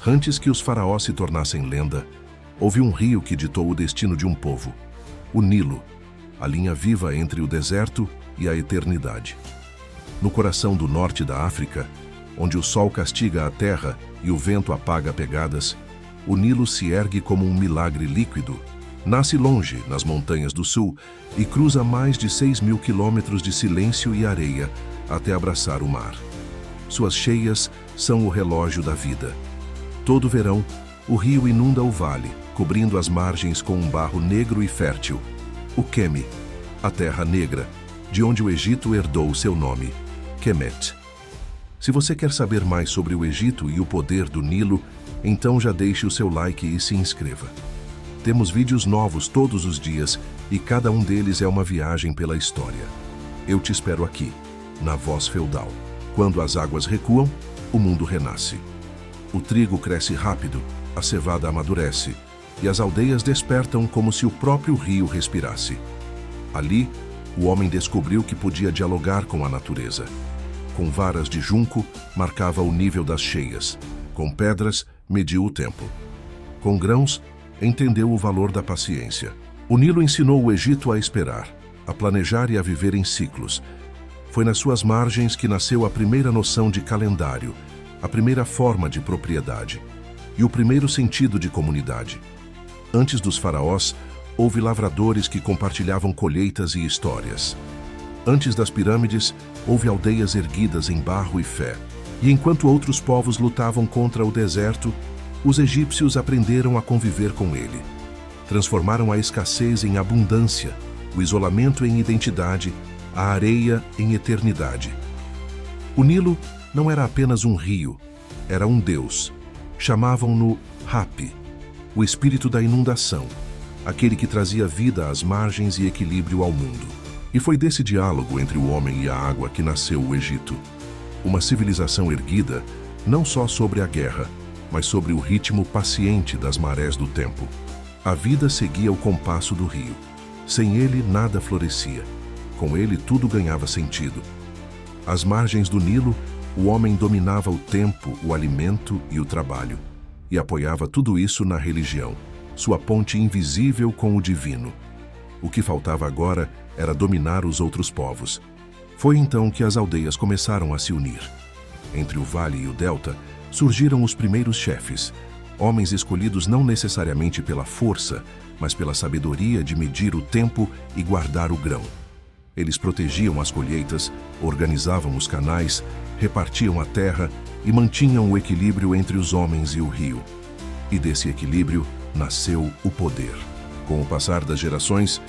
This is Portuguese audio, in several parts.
Antes que os faraós se tornassem lenda, houve um rio que ditou o destino de um povo, o Nilo, a linha viva entre o deserto e a eternidade. No coração do norte da África, onde o sol castiga a terra e o vento apaga pegadas, o Nilo se ergue como um milagre líquido, nasce longe, nas montanhas do sul, e cruza mais de 6.000 quilômetros de silêncio e areia até abraçar o mar. Suas cheias são o relógio da vida. Todo verão, o rio inunda o vale, cobrindo as margens com um barro negro e fértil, o Kemi, a Terra Negra, de onde o Egito herdou seu nome, Kemet. Se você quer saber mais sobre o Egito e o poder do Nilo, então já deixe o seu like e se inscreva. Temos vídeos novos todos os dias e cada um deles é uma viagem pela história. Eu te espero aqui, na Voz Feudal. Quando as águas recuam, o mundo renasce. O trigo cresce rápido, a cevada amadurece e as aldeias despertam como se o próprio rio respirasse. Ali, o homem descobriu que podia dialogar com a natureza. Com varas de junco, marcava o nível das cheias. Com pedras, mediu o tempo. Com grãos, entendeu o valor da paciência. O Nilo ensinou o Egito a esperar, a planejar e a viver em ciclos. Foi nas suas margens que nasceu a primeira noção de calendário, a primeira forma de propriedade e o primeiro sentido de comunidade. Antes dos faraós, houve lavradores que compartilhavam colheitas e histórias. Antes das pirâmides, houve aldeias erguidas em barro e fé. E enquanto outros povos lutavam contra o deserto, os egípcios aprenderam a conviver com ele. Transformaram a escassez em abundância, o isolamento em identidade, a areia em eternidade. O Nilo não era apenas um rio, era um deus. Chamavam-no Hapi, o espírito da inundação, aquele que trazia vida às margens e equilíbrio ao mundo. E foi desse diálogo entre o homem e a água que nasceu o Egito. Uma civilização erguida não só sobre a guerra, mas sobre o ritmo paciente das marés do tempo. A vida seguia o compasso do rio. Sem ele, nada florescia. Com ele, tudo ganhava sentido. Às margens do Nilo, o homem dominava o tempo, o alimento e o trabalho. E apoiava tudo isso na religião, sua ponte invisível com o divino. O que faltava agora era dominar os outros povos. Foi então que as aldeias começaram a se unir. Entre o vale e o delta, surgiram os primeiros chefes, homens escolhidos não necessariamente pela força, mas pela sabedoria de medir o tempo e guardar o grão. Eles protegiam as colheitas, organizavam os canais, repartiam a terra e mantinham o equilíbrio entre os homens e o rio. E desse equilíbrio nasceu o poder. Com o passar das gerações,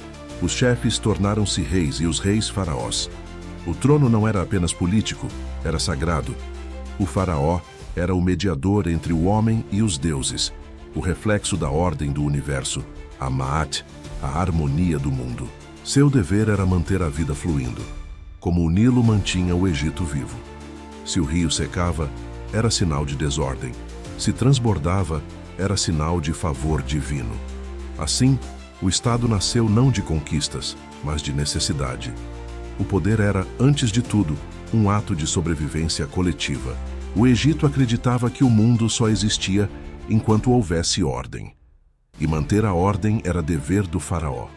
os chefes tornaram-se reis e os reis faraós. O trono não era apenas político, era sagrado. O faraó era o mediador entre o homem e os deuses, o reflexo da ordem do universo, a Ma'at, a harmonia do mundo. Seu dever era manter a vida fluindo, como o Nilo mantinha o Egito vivo. Se o rio secava, era sinal de desordem. Se transbordava, era sinal de favor divino. Assim, o Estado nasceu não de conquistas, mas de necessidade. O poder era, antes de tudo, um ato de sobrevivência coletiva. O Egito acreditava que o mundo só existia enquanto houvesse ordem. E manter a ordem era dever do faraó.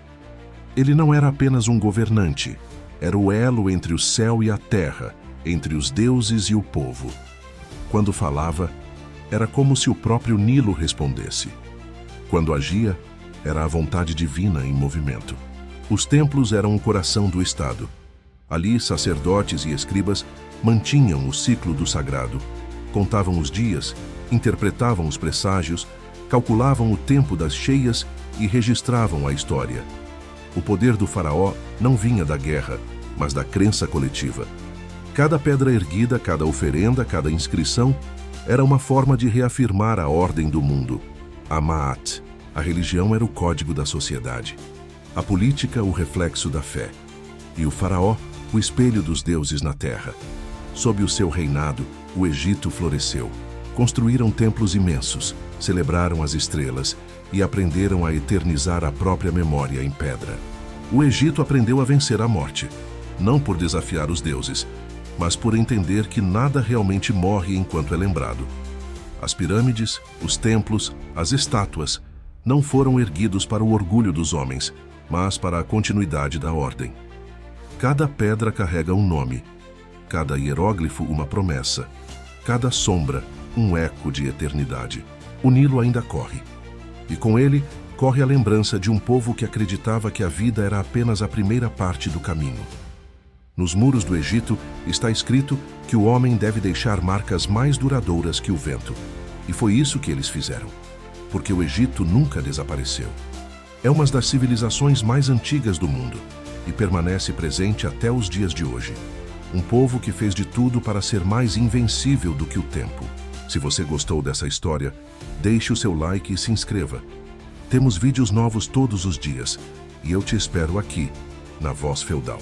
Ele não era apenas um governante, era o elo entre o céu e a terra, entre os deuses e o povo. Quando falava, era como se o próprio Nilo respondesse. Quando agia, era a vontade divina em movimento. Os templos eram o coração do Estado. Ali, sacerdotes e escribas mantinham o ciclo do sagrado, contavam os dias, interpretavam os presságios, calculavam o tempo das cheias e registravam a história. O poder do faraó não vinha da guerra, mas da crença coletiva. Cada pedra erguida, cada oferenda, cada inscrição era uma forma de reafirmar a ordem do mundo. A Ma'at, a religião era o código da sociedade. A política, o reflexo da fé. E o faraó, o espelho dos deuses na terra. Sob o seu reinado, o Egito floresceu. Construíram templos imensos, celebraram as estrelas e aprenderam a eternizar a própria memória em pedra. O Egito aprendeu a vencer a morte, não por desafiar os deuses, mas por entender que nada realmente morre enquanto é lembrado. As pirâmides, os templos, as estátuas não foram erguidos para o orgulho dos homens, mas para a continuidade da ordem. Cada pedra carrega um nome, cada hieróglifo uma promessa, cada sombra um eco de eternidade. O Nilo ainda corre, e com ele corre a lembrança de um povo que acreditava que a vida era apenas a primeira parte do caminho. Nos muros do Egito está escrito que o homem deve deixar marcas mais duradouras que o vento. E foi isso que eles fizeram, porque o Egito nunca desapareceu. É uma das civilizações mais antigas do mundo e permanece presente até os dias de hoje. Um povo que fez de tudo para ser mais invencível do que o tempo. Se você gostou dessa história, deixe o seu like e se inscreva. Temos vídeos novos todos os dias e eu te espero aqui, na Voz Feudal.